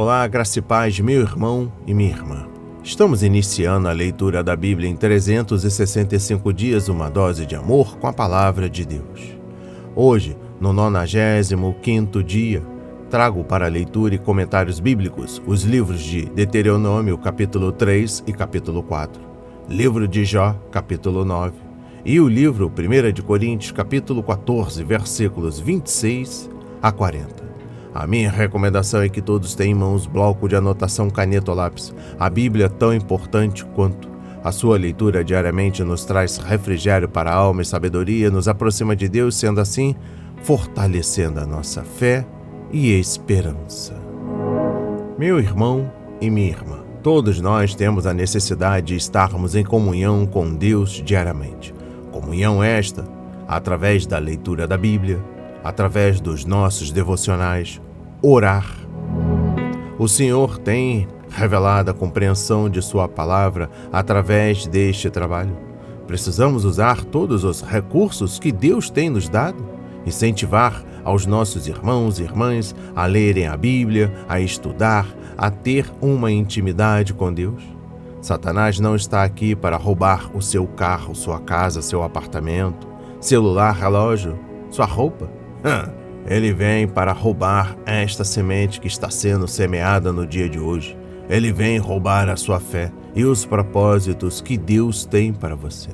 Olá, graça e paz, meu irmão e minha irmã. Estamos iniciando a leitura da Bíblia em 365 dias, uma dose de amor com a Palavra de Deus. Hoje, no 95º dia, trago para leitura e comentários bíblicos os livros de Deuteronômio, capítulo 3 e capítulo 4, livro de Jó, capítulo 9, e o livro 1 de Coríntios, capítulo 14, versículos 26 a 40. A minha recomendação é que todos tenham em mãos bloco de anotação, caneta ou lápis. A Bíblia é tão importante quanto. A sua leitura diariamente nos traz refrigério para a alma e sabedoria, nos aproxima de Deus, sendo assim, fortalecendo a nossa fé e esperança. Meu irmão e minha irmã, todos nós temos a necessidade de estarmos em comunhão com Deus diariamente. Comunhão esta, através da leitura da Bíblia, através dos nossos devocionais, orar. O Senhor tem revelado a compreensão de Sua palavra através deste trabalho. Precisamos usar todos os recursos que Deus tem nos dado, incentivar aos nossos irmãos e irmãs a lerem a Bíblia, a estudar, a ter uma intimidade com Deus. Satanás não está aqui para roubar o seu carro, sua casa, seu apartamento, celular, relógio, sua roupa. Ele vem para roubar esta semente que está sendo semeada no dia de hoje. Ele vem roubar a sua fé e os propósitos que Deus tem para você.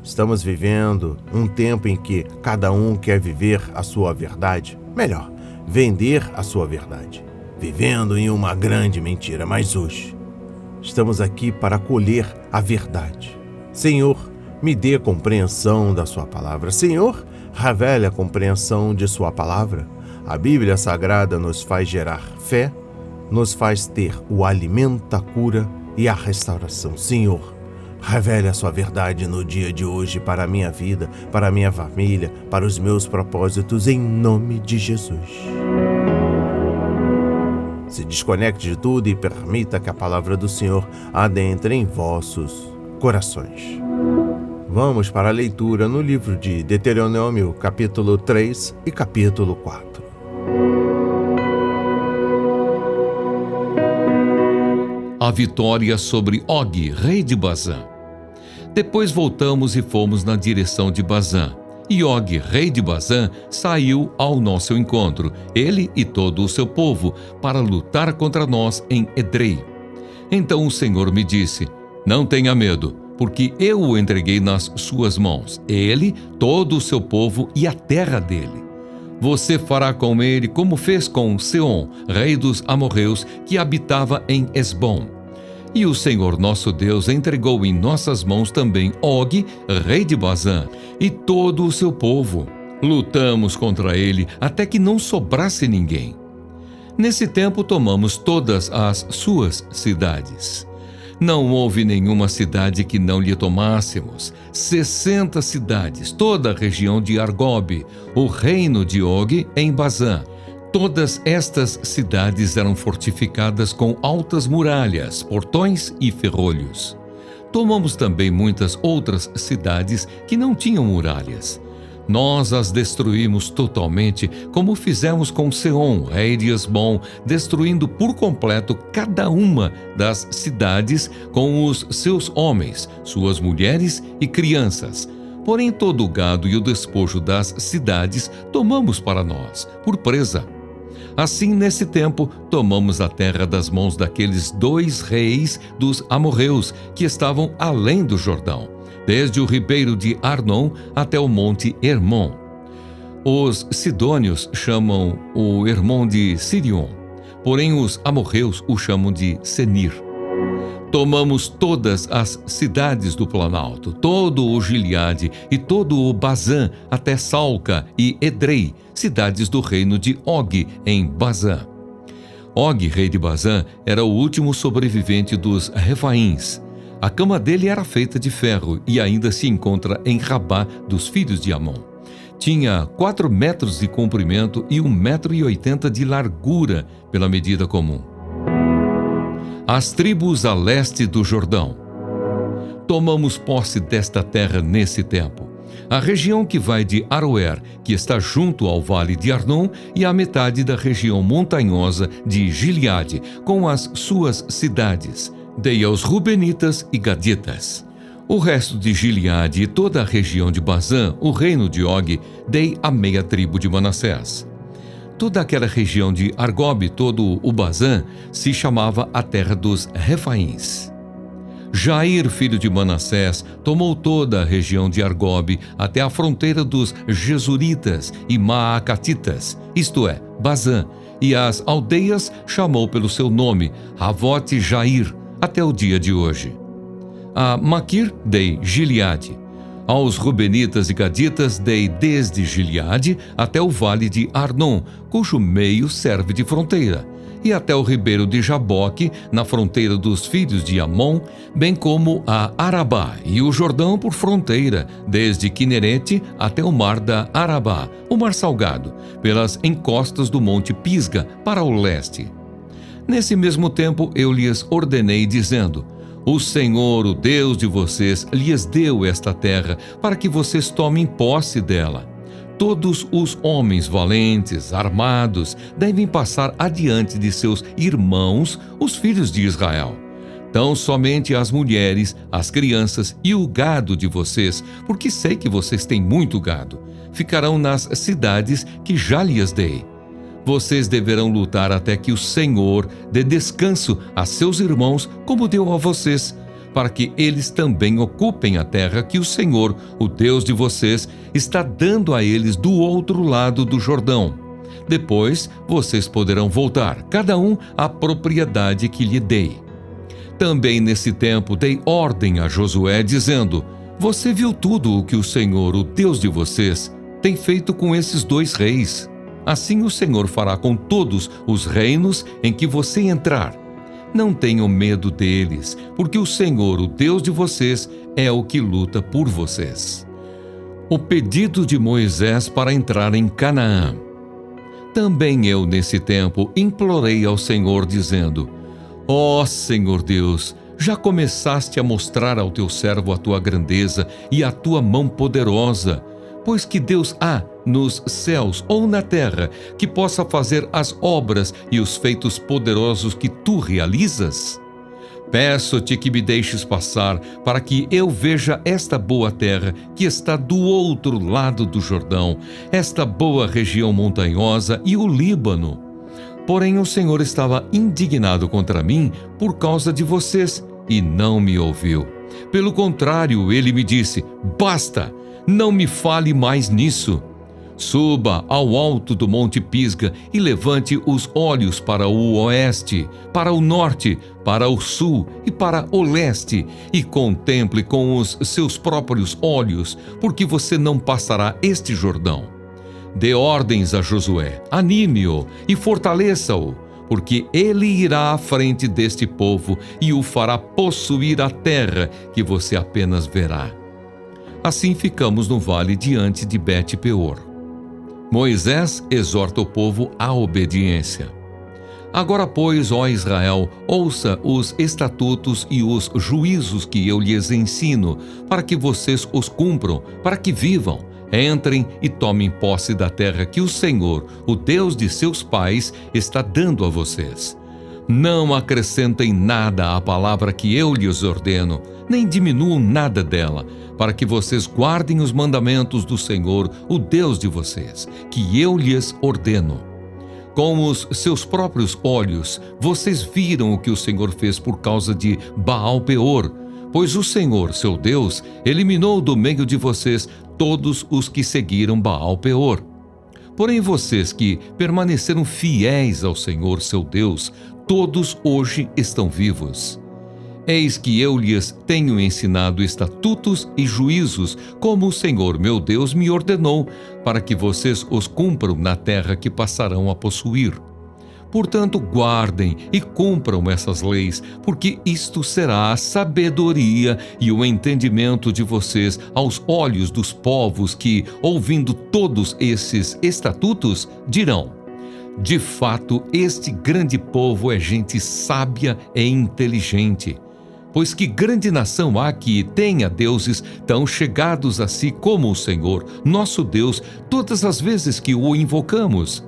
Estamos vivendo um tempo em que cada um quer viver a sua verdade, melhor, vender a sua verdade, vivendo em uma grande mentira. Mas hoje, estamos aqui para colher a verdade. Senhor, me dê compreensão da sua palavra. Senhor, revele a compreensão de sua palavra. A Bíblia Sagrada nos faz gerar fé, nos faz ter o alimento, a cura e a restauração. Senhor, revele a sua verdade no dia de hoje para a minha vida, para a minha família, para os meus propósitos, em nome de Jesus. Se desconecte de tudo e permita que a palavra do Senhor adentre em vossos corações. Vamos para a leitura no livro de Deuteronômio, capítulo 3 e capítulo 4. A vitória sobre Og, rei de Bazã. Depois voltamos e fomos na direção de Bazã. E Og, rei de Bazã, saiu ao nosso encontro, ele e todo o seu povo, para lutar contra nós em Edrei. Então o Senhor me disse: não tenha medo, porque eu o entreguei nas suas mãos, ele, todo o seu povo e a terra dele. Você fará com ele como fez com Seom, rei dos amorreus, que habitava em Esbom. E o Senhor nosso Deus entregou em nossas mãos também Og, rei de Bazã, e todo o seu povo. Lutamos contra ele até que não sobrasse ninguém. Nesse tempo tomamos todas as suas cidades. Não houve nenhuma cidade que não lhe tomássemos. 60 cidades, toda a região de Argob, o reino de Og em Bazã. Todas estas cidades eram fortificadas com altas muralhas, portões e ferrolhos. Tomamos também muitas outras cidades que não tinham muralhas. Nós as destruímos totalmente, como fizemos com Seom, rei de Esbom, destruindo por completo cada uma das cidades com os seus homens, suas mulheres e crianças. Porém, todo o gado e o despojo das cidades tomamos para nós, por presa. Assim, nesse tempo, tomamos a terra das mãos daqueles 2 reis dos amorreus que estavam além do Jordão, desde o ribeiro de Arnon até o monte Hermon. Os sidônios chamam o Hermon de Sirion, porém os amorreus o chamam de Senir. Tomamos todas as cidades do Planalto, todo o Gileade e todo o Bazã, até Salca e Edrei, cidades do reino de Og em Bazã. Og, rei de Bazã, era o último sobrevivente dos Refaíns. A cama dele era feita de ferro e ainda se encontra em Rabá dos filhos de Amon. Tinha 4 metros de comprimento e 1,80 m de largura pela medida comum. As tribos a leste do Jordão. Tomamos posse desta terra nesse tempo. a região que vai de Aroer, que está junto ao vale de Arnon, e a metade da região montanhosa de Gileade, com as suas cidades. Dei aos Rubenitas e Gaditas. O resto de Gileade e toda a região de Bazã, o reino de Og, dei à meia tribo de Manassés. Toda aquela região de Argob, todo o Bazã, se chamava a terra dos Refaíns. Jair, filho de Manassés, tomou toda a região de Argob até a fronteira dos Gesuritas e Maacatitas, isto é, Bazã, e as aldeias chamou pelo seu nome, Ravote Jair, até o dia de hoje. A Maquir dei Gileade. Aos Rubenitas e Gaditas dei desde Gileade até o vale de Arnon, cujo meio serve de fronteira, e até o ribeiro de Jaboque, na fronteira dos filhos de Amon, bem como a Arabá e o Jordão por fronteira, desde Quinerete até o mar da Arabá, o mar salgado, pelas encostas do monte Pisga, para o leste. Nesse mesmo tempo eu lhes ordenei, dizendo: o Senhor, o Deus de vocês, lhes deu esta terra, para que vocês tomem posse dela. Todos os homens valentes, armados, devem passar adiante de seus irmãos, os filhos de Israel. Tão somente as mulheres, as crianças e o gado de vocês, porque sei que vocês têm muito gado, ficarão nas cidades que já lhes dei. Vocês deverão lutar até que o Senhor dê descanso a seus irmãos, como deu a vocês, para que eles também ocupem a terra que o Senhor, o Deus de vocês, está dando a eles do outro lado do Jordão. Depois, vocês poderão voltar, cada um à propriedade que lhe dei. Também nesse tempo dei ordem a Josué, dizendo: você viu tudo o que o Senhor, o Deus de vocês, tem feito com esses dois reis. Assim o Senhor fará com todos os reinos em que você entrar. Não tenham medo deles, porque o Senhor, o Deus de vocês, é o que luta por vocês. O pedido de Moisés para entrar em Canaã. Também eu, nesse tempo, implorei ao Senhor, dizendo: ó Senhor Deus, já começaste a mostrar ao teu servo a tua grandeza e a tua mão poderosa. Pois que Deus há nos céus ou na terra que possa fazer as obras e os feitos poderosos que tu realizas? Peço-te que me deixes passar, para que eu veja esta boa terra que está do outro lado do Jordão, esta boa região montanhosa e o Líbano. Porém o Senhor estava indignado contra mim por causa de vocês e não me ouviu. Pelo contrário, ele me disse: basta! Não me fale mais nisso. Suba ao alto do monte Pisga e levante os olhos para o oeste, para o norte, para o sul e para o leste, e contemple com os seus próprios olhos, porque você não passará este Jordão. Dê ordens a Josué, anime-o e fortaleça-o, porque ele irá à frente deste povo e o fará possuir a terra que você apenas verá. Assim ficamos no vale diante de Bet-peor. Moisés exorta o povo à obediência. Agora, pois, ó Israel, ouça os estatutos e os juízos que eu lhes ensino, para que vocês os cumpram, para que vivam, entrem e tomem posse da terra que o Senhor, o Deus de seus pais, está dando a vocês. Não acrescentem nada à palavra que eu lhes ordeno, nem diminuam nada dela, para que vocês guardem os mandamentos do Senhor, o Deus de vocês, que eu lhes ordeno. Com os seus próprios olhos, vocês viram o que o Senhor fez por causa de Baal-peor, pois o Senhor, seu Deus, eliminou do meio de vocês todos os que seguiram Baal-peor. Porém vocês que permaneceram fiéis ao Senhor, seu Deus, todos hoje estão vivos. Eis que eu lhes tenho ensinado estatutos e juízos, como o Senhor meu Deus me ordenou, para que vocês os cumpram na terra que passarão a possuir. Portanto, guardem e cumpram essas leis, porque isto será a sabedoria e o entendimento de vocês aos olhos dos povos que, ouvindo todos esses estatutos, dirão: de fato, este grande povo é gente sábia e inteligente. Pois que grande nação há que tenha deuses tão chegados a si como o Senhor, nosso Deus, todas as vezes que o invocamos?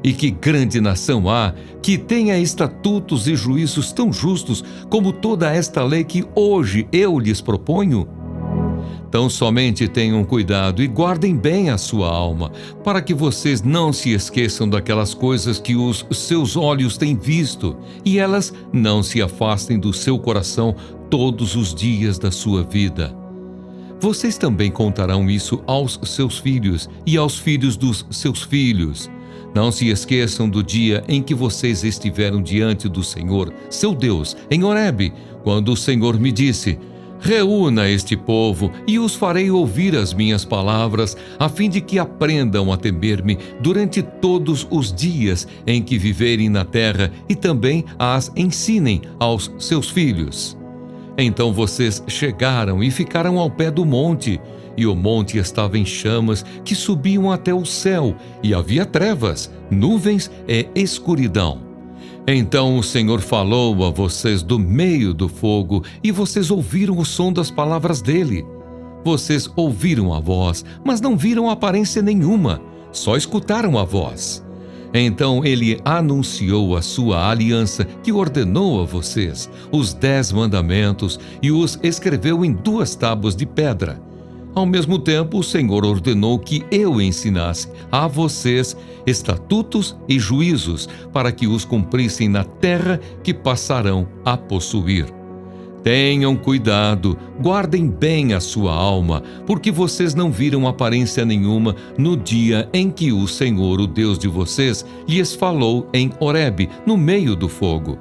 E que grande nação há que tenha estatutos e juízos tão justos como toda esta lei que hoje eu lhes proponho? Então somente tenham cuidado e guardem bem a sua alma, para que vocês não se esqueçam daquelas coisas que os seus olhos têm visto, e elas não se afastem do seu coração todos os dias da sua vida. Vocês também contarão isso aos seus filhos e aos filhos dos seus filhos. Não se esqueçam do dia em que vocês estiveram diante do Senhor, seu Deus, em Horebe, quando o Senhor me disse: reúna este povo e os farei ouvir as minhas palavras, a fim de que aprendam a temer-me durante todos os dias em que viverem na terra e também as ensinem aos seus filhos. Então vocês chegaram e ficaram ao pé do monte, e o monte estava em chamas que subiam até o céu, e havia trevas, nuvens e escuridão. Então o Senhor falou a vocês do meio do fogo, e vocês ouviram o som das palavras dele. Vocês ouviram a voz, mas não viram aparência nenhuma, só escutaram a voz. Então ele anunciou a sua aliança que ordenou a vocês, os 10 mandamentos, e os escreveu em 2 tábuas de pedra. Ao mesmo tempo, o Senhor ordenou que eu ensinasse a vocês estatutos e juízos para que os cumprissem na terra que passarão a possuir. Tenham cuidado, guardem bem a sua alma, porque vocês não viram aparência nenhuma no dia em que o Senhor, o Deus de vocês, lhes falou em Horebe, no meio do fogo.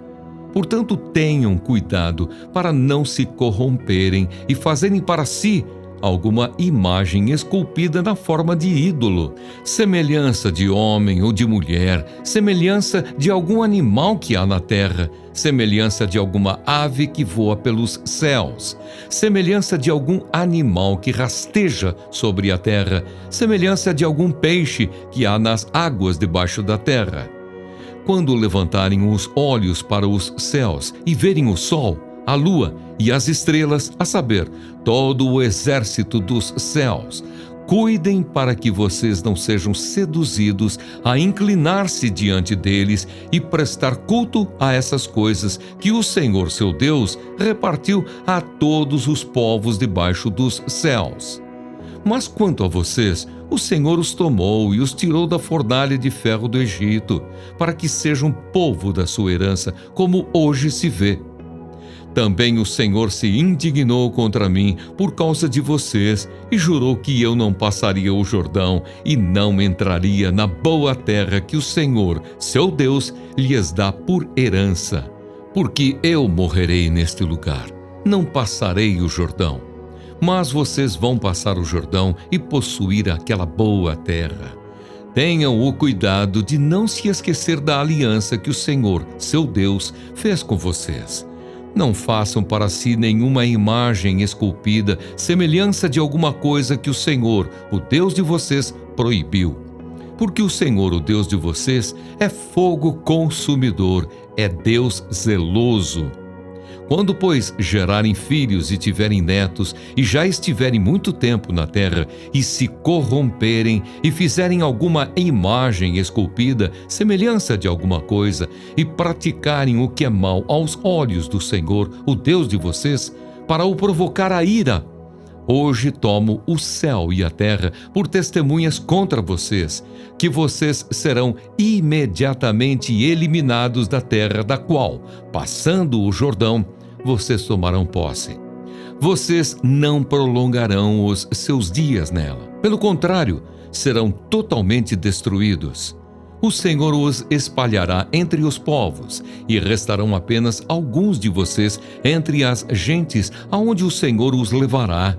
Portanto, tenham cuidado para não se corromperem e fazerem para si alguma imagem esculpida na forma de ídolo, semelhança de homem ou de mulher, semelhança de algum animal que há na terra, semelhança de alguma ave que voa pelos céus, semelhança de algum animal que rasteja sobre a terra, semelhança de algum peixe que há nas águas debaixo da terra. Quando levantarem os olhos para os céus e verem o sol, a lua e as estrelas, a saber, todo o exército dos céus, cuidem para que vocês não sejam seduzidos a inclinar-se diante deles e prestar culto a essas coisas que o Senhor, seu Deus, repartiu a todos os povos debaixo dos céus. Mas quanto a vocês, o Senhor os tomou e os tirou da fornalha de ferro do Egito, para que sejam povo da sua herança, como hoje se vê. Também o Senhor se indignou contra mim por causa de vocês e jurou que eu não passaria o Jordão e não entraria na boa terra que o Senhor, seu Deus, lhes dá por herança. Porque eu morrerei neste lugar, não passarei o Jordão. Mas vocês vão passar o Jordão e possuir aquela boa terra. Tenham o cuidado de não se esquecer da aliança que o Senhor, seu Deus, fez com vocês. Não façam para si nenhuma imagem esculpida, semelhança de alguma coisa que o Senhor, o Deus de vocês, proibiu. Porque o Senhor, o Deus de vocês, é fogo consumidor, é Deus zeloso. Quando, pois, gerarem filhos e tiverem netos, e já estiverem muito tempo na terra, e se corromperem, e fizerem alguma imagem esculpida, semelhança de alguma coisa, e praticarem o que é mal aos olhos do Senhor, o Deus de vocês, para o provocar a ira, hoje tomo o céu e a terra por testemunhas contra vocês, que vocês serão imediatamente eliminados da terra da qual, passando o Jordão, vocês tomarão posse. Vocês não prolongarão os seus dias nela. Pelo contrário, serão totalmente destruídos. O Senhor os espalhará entre os povos, e restarão apenas alguns de vocês entre as gentes aonde o Senhor os levará.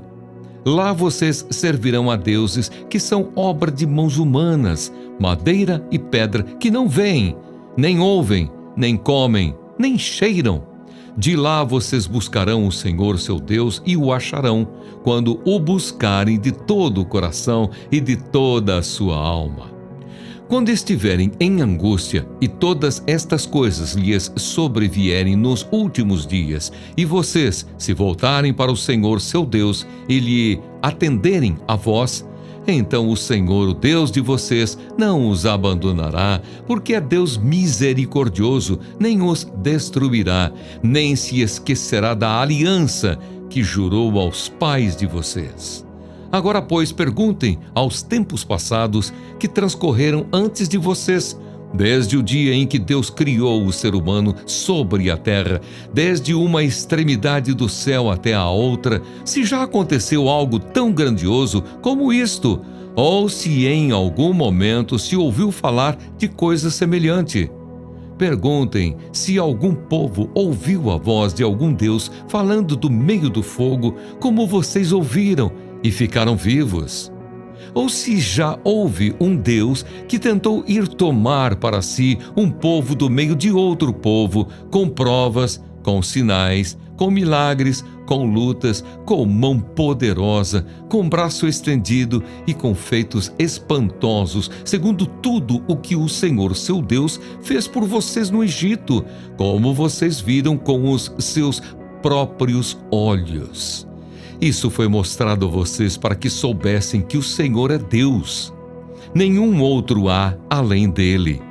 Lá vocês servirão a deuses que são obra de mãos humanas, madeira e pedra, que não veem, nem ouvem, nem comem, nem cheiram. De lá vocês buscarão o Senhor, seu Deus, e o acharão, quando o buscarem de todo o coração e de toda a sua alma. Quando estiverem em angústia e todas estas coisas lhes sobrevierem nos últimos dias, e vocês se voltarem para o Senhor seu Deus e lhe atenderem a vós, então o Senhor, o Deus de vocês, não os abandonará, porque é Deus misericordioso, nem os destruirá, nem se esquecerá da aliança que jurou aos pais de vocês. Agora, pois, perguntem aos tempos passados que transcorreram antes de vocês, desde o dia em que Deus criou o ser humano sobre a terra, desde uma extremidade do céu até a outra, se já aconteceu algo tão grandioso como isto, ou se em algum momento se ouviu falar de coisa semelhante. Perguntem se algum povo ouviu a voz de algum Deus falando do meio do fogo, como vocês ouviram, e ficaram vivos. Ou se já houve um Deus que tentou ir tomar para si um povo do meio de outro povo, com provas, com sinais, com milagres, com lutas, com mão poderosa, com braço estendido e com feitos espantosos, segundo tudo o que o Senhor, seu Deus, fez por vocês no Egito, como vocês viram com os seus próprios olhos. Isso foi mostrado a vocês para que soubessem que o Senhor é Deus. Nenhum outro há além dele.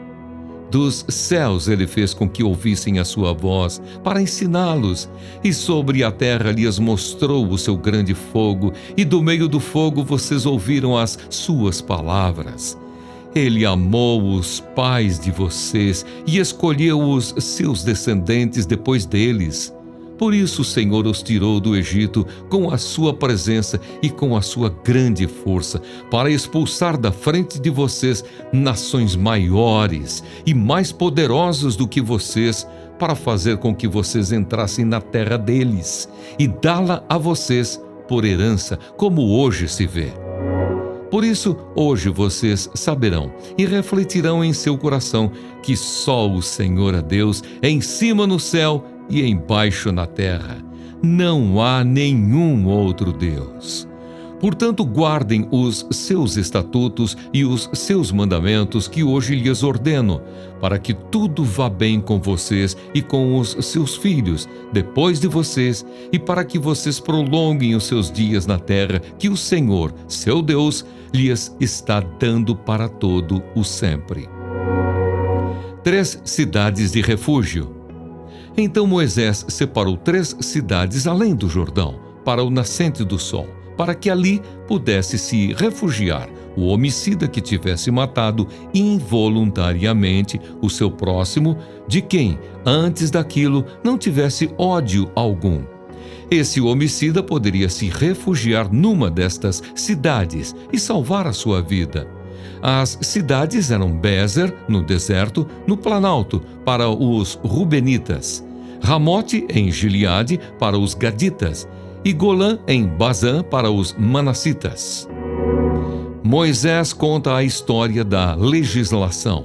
Dos céus ele fez com que ouvissem a sua voz para ensiná-los, e sobre a terra lhes mostrou o seu grande fogo, e do meio do fogo vocês ouviram as suas palavras. Ele amou os pais de vocês e escolheu os seus descendentes depois deles. Por isso o Senhor os tirou do Egito com a sua presença e com a sua grande força, para expulsar da frente de vocês nações maiores e mais poderosas do que vocês, para fazer com que vocês entrassem na terra deles e dá-la a vocês por herança, como hoje se vê. Por isso, hoje vocês saberão e refletirão em seu coração que só o Senhor é Deus, em cima no céu e embaixo na terra. Não há nenhum outro Deus. Portanto, guardem os seus estatutos e os seus mandamentos que hoje lhes ordeno, para que tudo vá bem com vocês e com os seus filhos, depois de vocês, e para que vocês prolonguem os seus dias na terra que o Senhor, seu Deus, lhes está dando para todo o sempre. 3 cidades de refúgio. Então Moisés separou 3 cidades além do Jordão, para o nascente do sol, para que ali pudesse se refugiar o homicida que tivesse matado involuntariamente o seu próximo, de quem, antes daquilo, não tivesse ódio algum. Esse homicida poderia se refugiar numa destas cidades e salvar a sua vida. As cidades eram Bezer, no deserto, no planalto, para os Rubenitas, Ramote, em Gileade, para os Gaditas, e Golã, em Bazã, para os Manassitas. Moisés conta a história da legislação.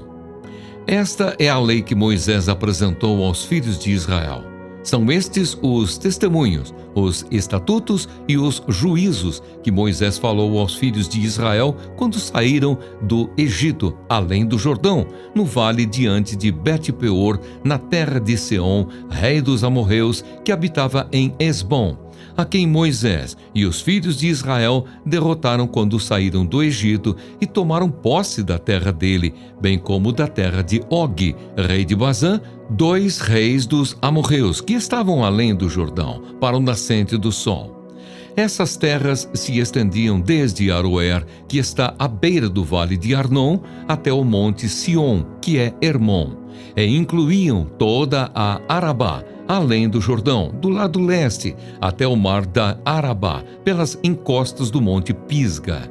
Esta é a lei que Moisés apresentou aos filhos de Israel. São estes os testemunhos, os estatutos e os juízos que Moisés falou aos filhos de Israel quando saíram do Egito, além do Jordão, no vale diante de Bet-peor, na terra de Seom, rei dos amorreus, que habitava em Esbom, a quem Moisés e os filhos de Israel derrotaram quando saíram do Egito e tomaram posse da terra dele, bem como da terra de Og, rei de Bazã, 2 reis dos amorreus, que estavam além do Jordão, para o nascente do sol. Essas terras se estendiam desde Aroer, que está à beira do vale de Arnon, até o monte Sion, que é Hermon, e incluíam toda a Arabá, além do Jordão, do lado leste, até o mar da Arabá, pelas encostas do monte Pisga.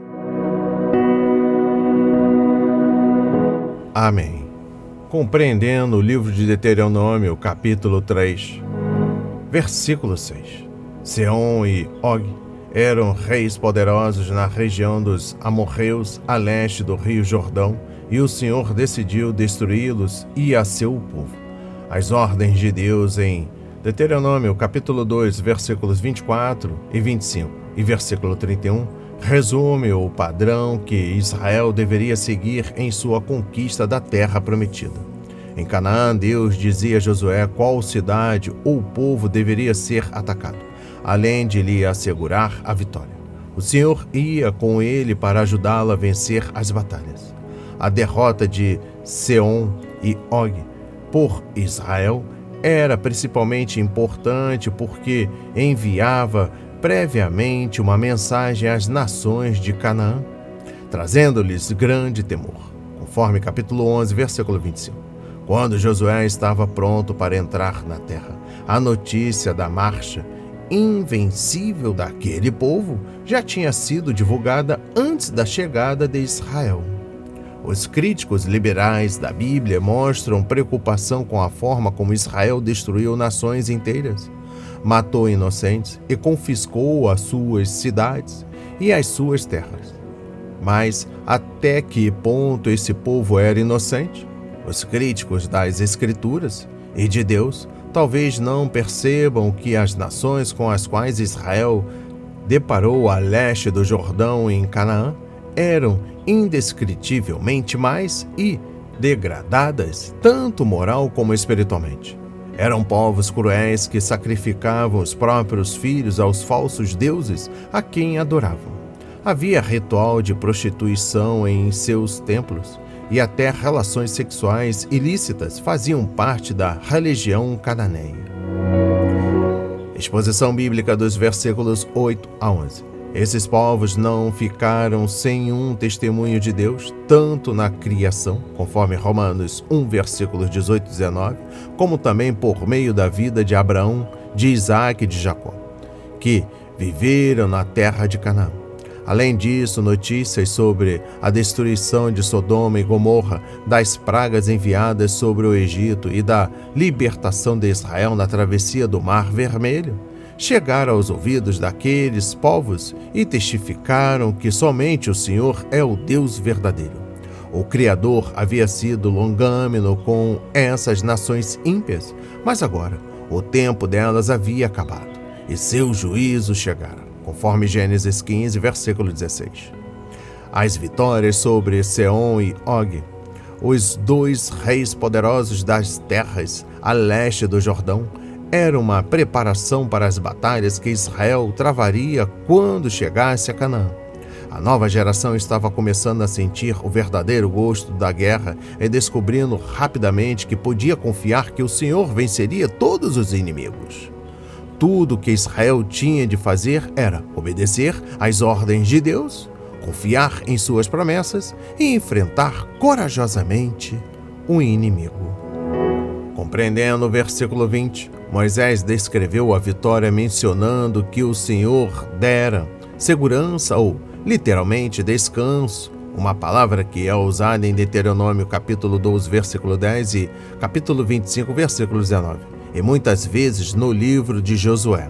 Amém. Compreendendo o livro de Deuteronômio, capítulo 3, versículo 6. Seom e Og eram reis poderosos na região dos amorreus, a leste do rio Jordão, e o Senhor decidiu destruí-los e a seu povo. As ordens de Deus em Deuteronômio, capítulo 2, versículos 24 e 25 e versículo 31, resume o padrão que Israel deveria seguir em sua conquista da terra prometida. Em Canaã, Deus dizia a Josué qual cidade ou povo deveria ser atacado, além de lhe assegurar a vitória. O Senhor ia com ele para ajudá-lo a vencer as batalhas. A derrota de Seom e Og por Israel era principalmente importante porque enviava previamente uma mensagem às nações de Canaã, trazendo-lhes grande temor, conforme capítulo 11, versículo 25. Quando Josué estava pronto para entrar na terra, a notícia da marcha invencível daquele povo já tinha sido divulgada antes da chegada de Israel. Os críticos liberais da Bíblia mostram preocupação com a forma como Israel destruiu nações inteiras, matou inocentes e confiscou as suas cidades e as suas terras. Mas até que ponto esse povo era inocente? Os críticos das Escrituras e de Deus talvez não percebam que as nações com as quais Israel deparou a leste do Jordão e em Canaã eram indescritivelmente mais e degradadas, tanto moral como espiritualmente. Eram povos cruéis que sacrificavam os próprios filhos aos falsos deuses a quem adoravam. Havia ritual de prostituição em seus templos e até relações sexuais ilícitas faziam parte da religião cananeia. Exposição bíblica dos versículos 8 a 11. Esses povos não ficaram sem um testemunho de Deus, tanto na criação, conforme Romanos 1, versículos 18 e 19, como também por meio da vida de Abraão, de Isaac e de Jacó, que viveram na terra de Canaã. Além disso, notícias sobre a destruição de Sodoma e Gomorra, das pragas enviadas sobre o Egito e da libertação de Israel na travessia do Mar Vermelho chegaram aos ouvidos daqueles povos e testificaram que somente o Senhor é o Deus verdadeiro. O Criador havia sido longâmino com essas nações ímpias, mas agora o tempo delas havia acabado e seus juízos chegaram, conforme Gênesis 15, versículo 16. As vitórias sobre Seom e Og, os dois reis poderosos das terras a leste do Jordão, era uma preparação para as batalhas que Israel travaria quando chegasse a Canaã. A nova geração estava começando a sentir o verdadeiro gosto da guerra e descobrindo rapidamente que podia confiar que o Senhor venceria todos os inimigos. Tudo o que Israel tinha de fazer era obedecer às ordens de Deus, confiar em suas promessas e enfrentar corajosamente o inimigo. Compreendendo o versículo 20, Moisés descreveu a vitória mencionando que o Senhor dera segurança ou, literalmente, descanso, uma palavra que é usada em Deuteronômio capítulo 12, versículo 10 e capítulo 25, versículo 19, e muitas vezes no livro de Josué,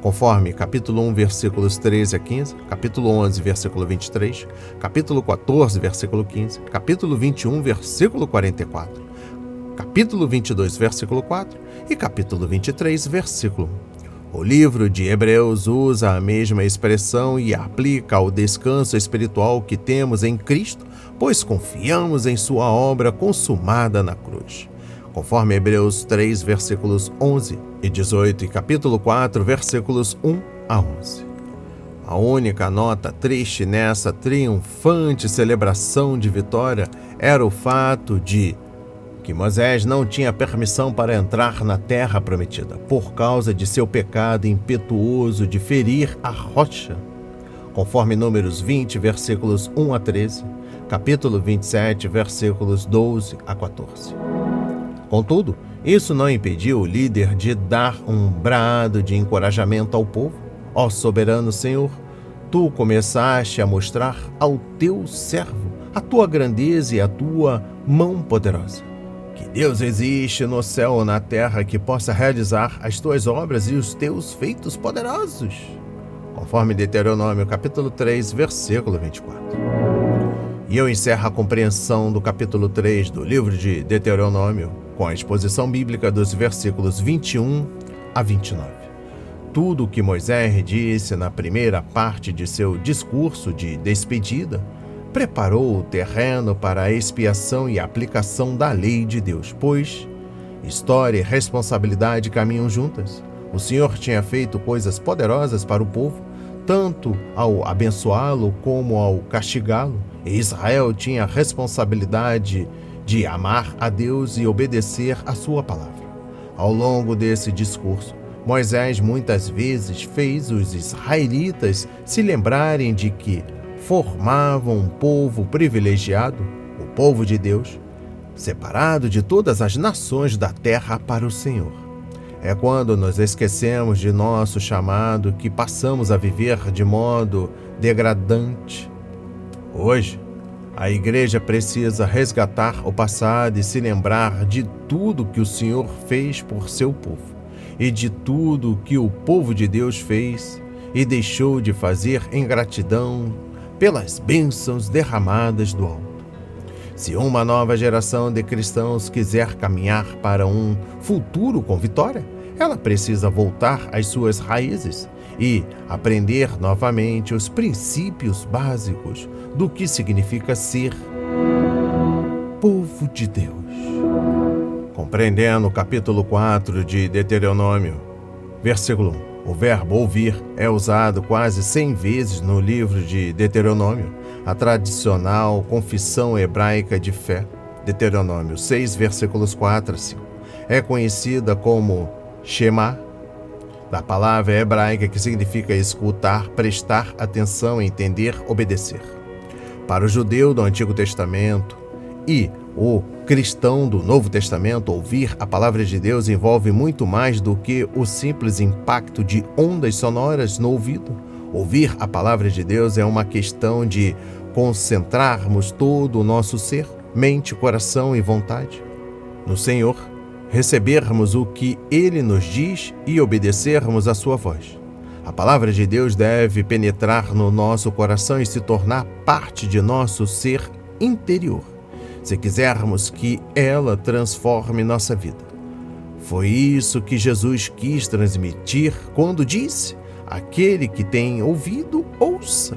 conforme capítulo 1, versículos 13 a 15, capítulo 11, versículo 23, capítulo 14, versículo 15, capítulo 21, versículo 44, capítulo 22, versículo 4 e capítulo 23, versículo 1. O livro de Hebreus usa a mesma expressão e aplica ao descanso espiritual que temos em Cristo, pois confiamos em sua obra consumada na cruz, conforme Hebreus 3, versículos 11 e 18 e capítulo 4, versículos 1 a 11. A única nota triste nessa triunfante celebração de vitória era o fato de que Moisés não tinha permissão para entrar na terra prometida, por causa de seu pecado impetuoso de ferir a rocha, conforme Números 20, versículos 1 a 13, capítulo 27, versículos 12 a 14. Contudo, isso não impediu o líder de dar um brado de encorajamento ao povo. Ó soberano Senhor, tu começaste a mostrar ao teu servo a tua grandeza e a tua mão poderosa. Que Deus existe no céu ou na terra que possa realizar as tuas obras e os teus feitos poderosos, conforme Deuteronômio capítulo 3, versículo 24. E eu encerro a compreensão do capítulo 3 do livro de Deuteronômio com a exposição bíblica dos versículos 21 a 29. tudo o que Moisés disse na primeira parte de seu discurso de despedida preparou o terreno para a expiação e aplicação da lei de Deus, pois história e responsabilidade caminham juntas. O Senhor tinha feito coisas poderosas para o povo, tanto ao abençoá-lo como ao castigá-lo, e Israel tinha a responsabilidade de amar a Deus e obedecer a sua palavra. Ao longo desse discurso, Moisés muitas vezes fez os israelitas se lembrarem de que formavam um povo privilegiado, o povo de Deus, separado de todas as nações da terra para o Senhor. É quando nos esquecemos de nosso chamado que passamos a viver de modo degradante. Hoje, a igreja precisa resgatar o passado e se lembrar de tudo que o Senhor fez por seu povo e de tudo que o povo de Deus fez e deixou de fazer em gratidão pelas bênçãos derramadas do alto. Se uma nova geração de cristãos quiser caminhar para um futuro com vitória, ela precisa voltar às suas raízes e aprender novamente os princípios básicos do que significa ser povo de Deus. Compreendendo o capítulo 4 de Deuteronômio, versículo 1, o verbo ouvir é usado quase 100 vezes no livro de Deuteronômio, a tradicional confissão hebraica de fé, Deuteronômio 6, versículos 4 a 5. É conhecida como Shema, da palavra hebraica que significa escutar, prestar atenção, entender, obedecer. Para o judeu do Antigo Testamento e o cristão do Novo Testamento, ouvir a palavra de Deus envolve muito mais do que o simples impacto de ondas sonoras no ouvido. Ouvir a palavra de Deus é uma questão de concentrarmos todo o nosso ser, mente, coração e vontade no Senhor, recebermos o que Ele nos diz e obedecermos a sua voz. A palavra de Deus deve penetrar no nosso coração e se tornar parte de nosso ser interior, se quisermos que ela transforme nossa vida. Foi isso que Jesus quis transmitir quando disse: aquele que tem ouvido, ouça.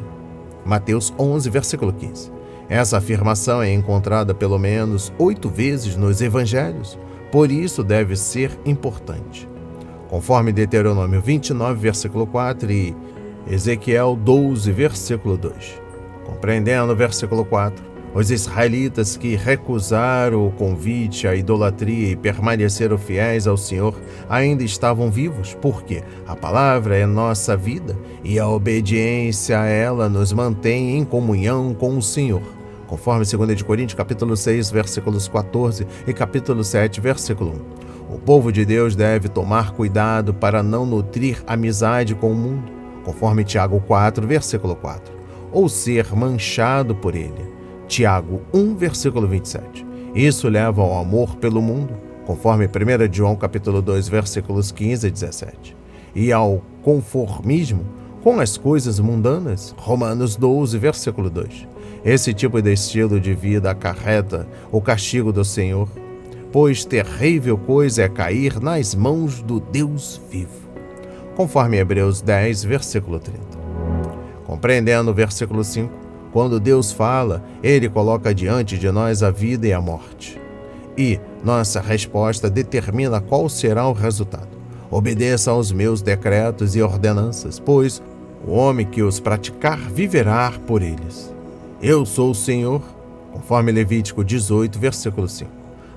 Mateus 11, versículo 15. Essa afirmação é encontrada pelo menos 8 vezes nos evangelhos, por isso deve ser importante. Conforme Deuteronômio 29, versículo 4 e Ezequiel 12, versículo 2. Compreendendo o versículo 4, os israelitas que recusaram o convite à idolatria e permaneceram fiéis ao Senhor ainda estavam vivos, porque a palavra é nossa vida e a obediência a ela nos mantém em comunhão com o Senhor. Conforme 2 Coríntios capítulo 6, versículos 14 e capítulo 7, versículo 1. O povo de Deus deve tomar cuidado para não nutrir amizade com o mundo, conforme Tiago 4, versículo 4, ou ser manchado por ele. Tiago 1, versículo 27. Isso leva ao amor pelo mundo, conforme 1 João capítulo 2, versículos 15 e 17, e ao conformismo com as coisas mundanas, Romanos 12, versículo 2. Esse tipo de estilo de vida acarreta o castigo do Senhor, pois terrível coisa é cair nas mãos do Deus vivo, conforme Hebreus 10, versículo 30. Compreendendo o versículo 5, quando Deus fala, Ele coloca diante de nós a vida e a morte. E nossa resposta determina qual será o resultado. Obedeça aos meus decretos e ordenanças, pois o homem que os praticar viverá por eles. Eu sou o Senhor, conforme Levítico 18, versículo 5.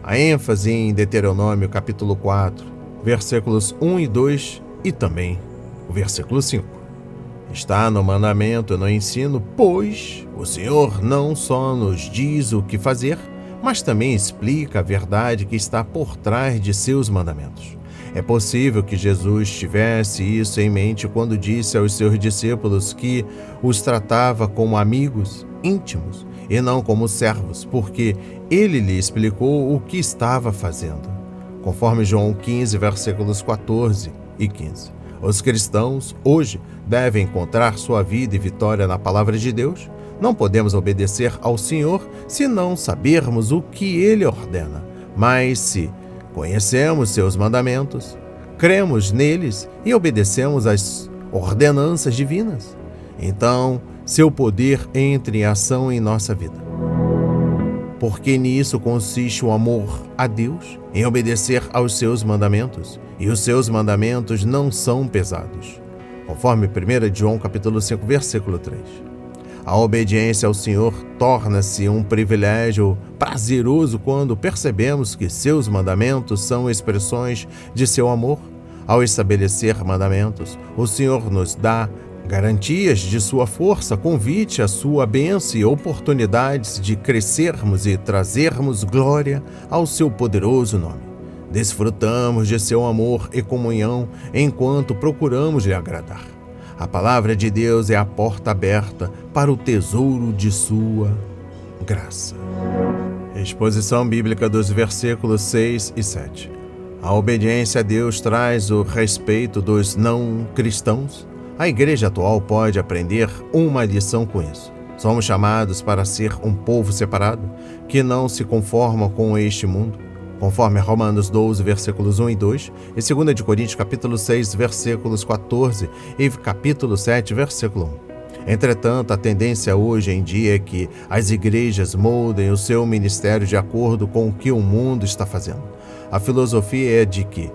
A ênfase em Deuteronômio capítulo 4, versículos 1 e 2 e também o versículo 5. Está no mandamento e no ensino, pois o Senhor não só nos diz o que fazer, mas também explica a verdade que está por trás de seus mandamentos. É possível que Jesus tivesse isso em mente quando disse aos seus discípulos que os tratava como amigos íntimos e não como servos, porque ele lhe explicou o que estava fazendo. Conforme João 15, versículos 14 e 15. Os cristãos, hoje, devem encontrar sua vida e vitória na palavra de Deus. Não podemos obedecer ao Senhor se não sabermos o que Ele ordena. Mas se conhecemos seus mandamentos, cremos neles e obedecemos às ordenanças divinas, então seu poder entra em ação em nossa vida. Porque nisso consiste o amor a Deus, em obedecer aos seus mandamentos, e os seus mandamentos não são pesados. Conforme 1 João capítulo 5, versículo 3. A obediência ao Senhor torna-se um privilégio prazeroso quando percebemos que seus mandamentos são expressões de seu amor. Ao estabelecer mandamentos, o Senhor nos dá garantias de sua força, convite à sua bênção e oportunidades de crescermos e trazermos glória ao seu poderoso nome. Desfrutamos de seu amor e comunhão enquanto procuramos lhe agradar. A palavra de Deus é a porta aberta para o tesouro de sua graça. Exposição bíblica dos versículos 6 e 7. A obediência a Deus traz o respeito dos não cristãos. A igreja atual pode aprender uma lição com isso. Somos chamados para ser um povo separado, que não se conforma com este mundo, conforme Romanos 12, versículos 1 e 2, e 2 de Coríntios, capítulo 6, versículos 14 e capítulo 7, versículo 1. Entretanto, a tendência hoje em dia é que as igrejas moldem o seu ministério de acordo com o que o mundo está fazendo. A filosofia é de que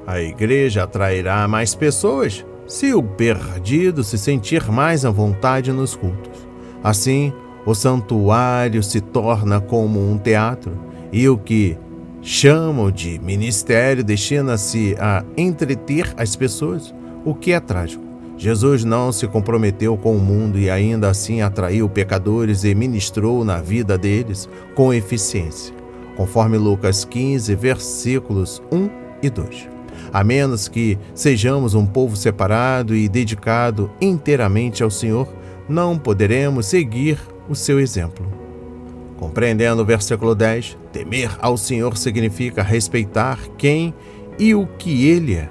a igreja atrairá mais pessoas se o perdido se sentir mais à vontade nos cultos. Assim, o santuário se torna como um teatro, e o que chamam de ministério destina-se a entreter as pessoas, o que é trágico. Jesus não se comprometeu com o mundo e ainda assim atraiu pecadores e ministrou na vida deles com eficiência, conforme Lucas 15, versículos 1 e 2. A menos que sejamos um povo separado e dedicado inteiramente ao Senhor, não poderemos seguir o seu exemplo. Compreendendo o versículo 10, temer ao Senhor significa respeitar quem e o que Ele é,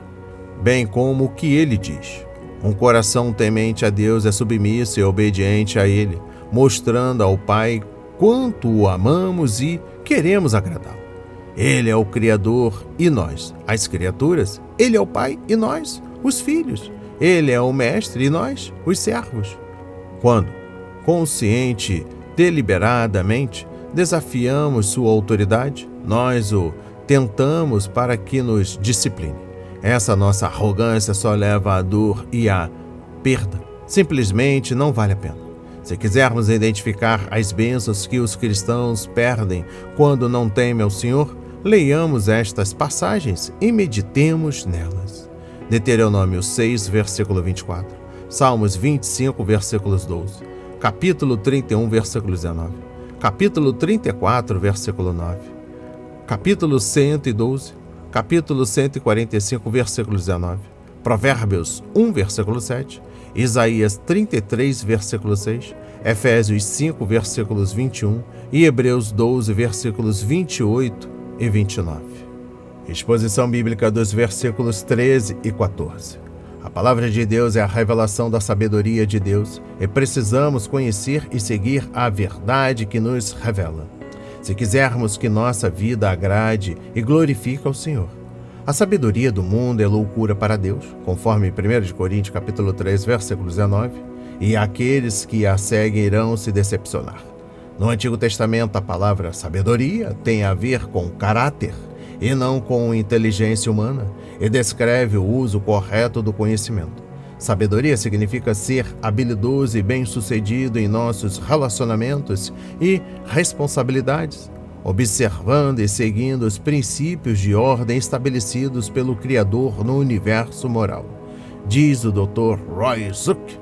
bem como o que Ele diz. Um coração temente a Deus é submisso e obediente a Ele, mostrando ao Pai quanto o amamos e queremos agradá-lo. Ele é o Criador e nós, as criaturas. Ele é o Pai e nós, os filhos. Ele é o Mestre e nós, os servos. Quando, consciente, deliberadamente, desafiamos sua autoridade, nós o tentamos para que nos discipline. Essa nossa arrogância só leva à dor e à perda. Simplesmente não vale a pena. Se quisermos identificar as bênçãos que os cristãos perdem quando não temem ao Senhor, leiamos estas passagens e meditemos nelas. Deuteronômio 6, versículo 24. Salmos 25, versículos 12. Capítulo 31, versículo 19. Capítulo 34, versículo 9. Capítulo 112. Capítulo 145, versículo 19. Provérbios 1, versículo 7. Isaías 33, versículo 6. Efésios 5, versículos 21. E Hebreus 12, versículos 28 e 29. Exposição bíblica dos versículos 13 e 14. A palavra de Deus é a revelação da sabedoria de Deus e precisamos conhecer e seguir a verdade que nos revela, se quisermos que nossa vida agrade e glorifique ao Senhor. A sabedoria do mundo é loucura para Deus, conforme 1 de Coríntios capítulo 3, versículo 19, e aqueles que a seguem irão se decepcionar. No Antigo Testamento, a palavra sabedoria tem a ver com caráter e não com inteligência humana, e descreve o uso correto do conhecimento. Sabedoria significa ser habilidoso e bem-sucedido em nossos relacionamentos e responsabilidades, observando e seguindo os princípios de ordem estabelecidos pelo Criador no universo moral. Diz o Dr. Roy Zuck,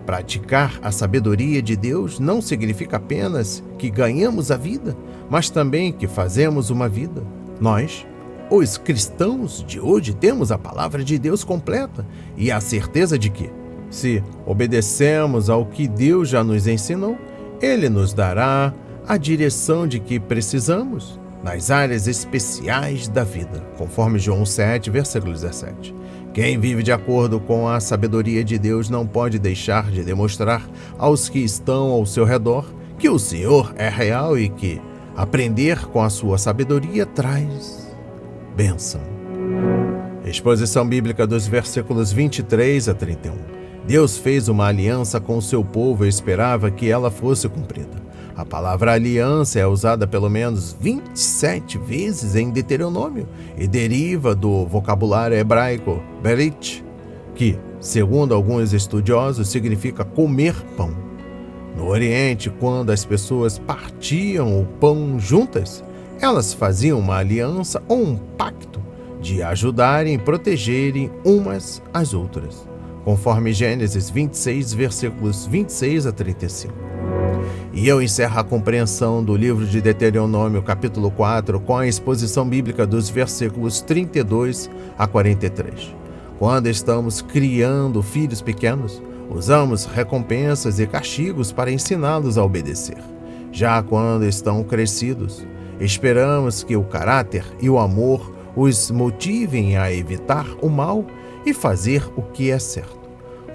praticar a sabedoria de Deus não significa apenas que ganhamos a vida, mas também que fazemos uma vida. Nós, os cristãos de hoje, temos a palavra de Deus completa e a certeza de que, se obedecemos ao que Deus já nos ensinou, Ele nos dará a direção de que precisamos nas áreas especiais da vida, conforme João 7, versículo 17. Quem vive de acordo com a sabedoria de Deus não pode deixar de demonstrar aos que estão ao seu redor que o Senhor é real e que aprender com a sua sabedoria traz bênção. Exposição bíblica dos versículos 23 a 31. Deus fez uma aliança com o seu povo e esperava que ela fosse cumprida. A palavra aliança é usada pelo menos 27 vezes em Deuteronômio e deriva do vocabulário hebraico berit, que, segundo alguns estudiosos, significa comer pão. No Oriente, quando as pessoas partiam o pão juntas, elas faziam uma aliança ou um pacto de ajudarem e protegerem umas às outras, conforme Gênesis 26, versículos 26 a 35. E eu encerro a compreensão do livro de Deuteronômio, capítulo 4, com a exposição bíblica dos versículos 32 a 43. Quando estamos criando filhos pequenos, usamos recompensas e castigos para ensiná-los a obedecer. Já quando estão crescidos, esperamos que o caráter e o amor os motivem a evitar o mal e fazer o que é certo.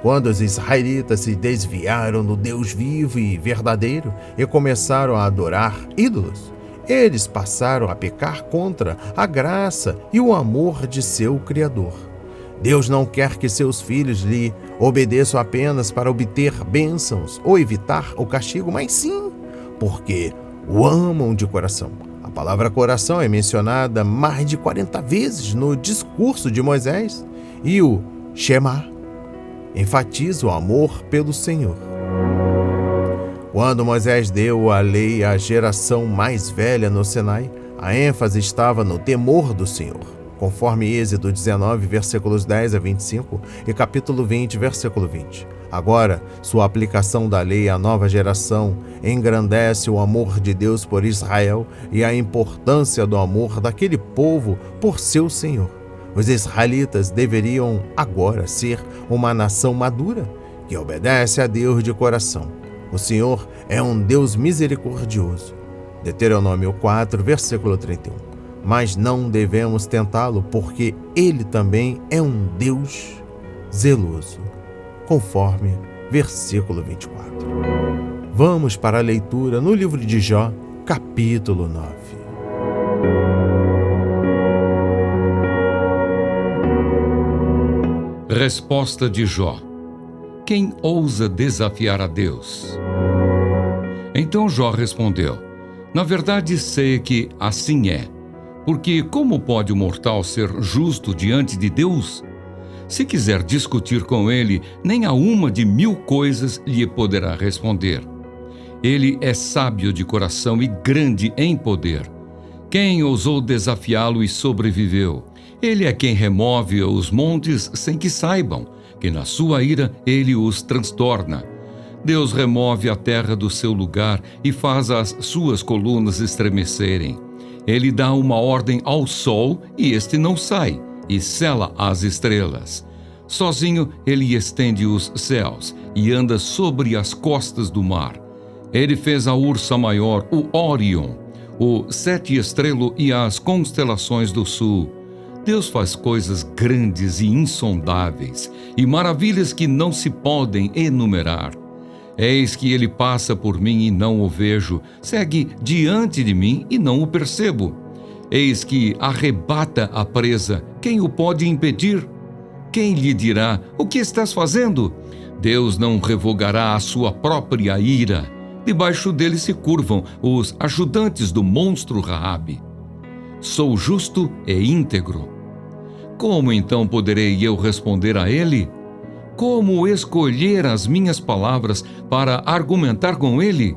Quando os israelitas se desviaram do Deus vivo e verdadeiro e começaram a adorar ídolos, eles passaram a pecar contra a graça e o amor de seu Criador. Deus não quer que seus filhos lhe obedeçam apenas para obter bênçãos ou evitar o castigo, mas sim porque o amam de coração. A palavra coração é mencionada mais de 40 vezes no discurso de Moisés e o Shema enfatiza o amor pelo Senhor. Quando Moisés deu a lei à geração mais velha no Sinai, a ênfase estava no temor do Senhor, conforme Êxodo 19, versículos 10 a 25 e capítulo 20, versículo 20. Agora, sua aplicação da lei à nova geração engrandece o amor de Deus por Israel e a importância do amor daquele povo por seu Senhor. Os israelitas deveriam agora ser uma nação madura, que obedece a Deus de coração. O Senhor é um Deus misericordioso. Deuteronômio 4, versículo 31. Mas não devemos tentá-lo, porque Ele também é um Deus zeloso, conforme versículo 24. Vamos para a leitura no livro de Jó, capítulo 9. Resposta de Jó: quem ousa desafiar a Deus? Então Jó respondeu: na verdade sei que assim é, porque como pode o mortal ser justo diante de Deus? Se quiser discutir com ele, nem a uma de 1000 coisas lhe poderá responder. Ele é sábio de coração e grande em poder. Quem ousou desafiá-lo e sobreviveu? Ele é quem remove os montes sem que saibam, que na sua ira ele os transtorna. Deus remove a terra do seu lugar e faz as suas colunas estremecerem. Ele dá uma ordem ao sol e este não sai, e sela as estrelas. Sozinho ele estende os céus e anda sobre as costas do mar. Ele fez a ursa maior, o Órion, o sete estrelo e as constelações do sul. Deus faz coisas grandes e insondáveis, e maravilhas que não se podem enumerar. Eis que ele passa por mim e não o vejo, segue diante de mim e não o percebo. Eis que arrebata a presa, quem o pode impedir? Quem lhe dirá, o que estás fazendo? Deus não revogará a sua própria ira. Debaixo dele se curvam os ajudantes do monstro Raabe. Sou justo e íntegro. Como então poderei eu responder a ele? Como escolher as minhas palavras para argumentar com ele?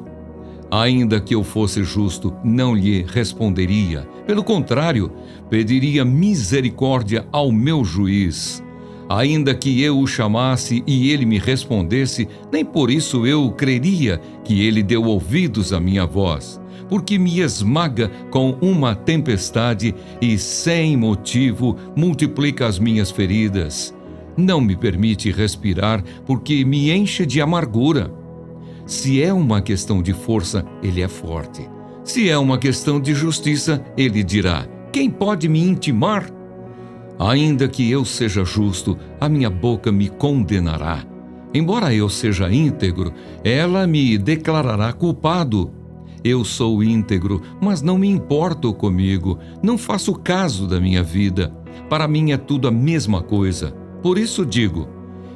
Ainda que eu fosse justo, não lhe responderia. Pelo contrário, pediria misericórdia ao meu juiz. Ainda que eu o chamasse e ele me respondesse, nem por isso eu creria que ele deu ouvidos à minha voz, porque me esmaga com uma tempestade e, sem motivo, multiplica as minhas feridas. Não me permite respirar, porque me enche de amargura. Se é uma questão de força, ele é forte. Se é uma questão de justiça, ele dirá: quem pode me intimar? Ainda que eu seja justo, a minha boca me condenará. Embora eu seja íntegro, ela me declarará culpado. Eu sou íntegro, mas não me importo comigo, não faço caso da minha vida. Para mim é tudo a mesma coisa. Por isso digo: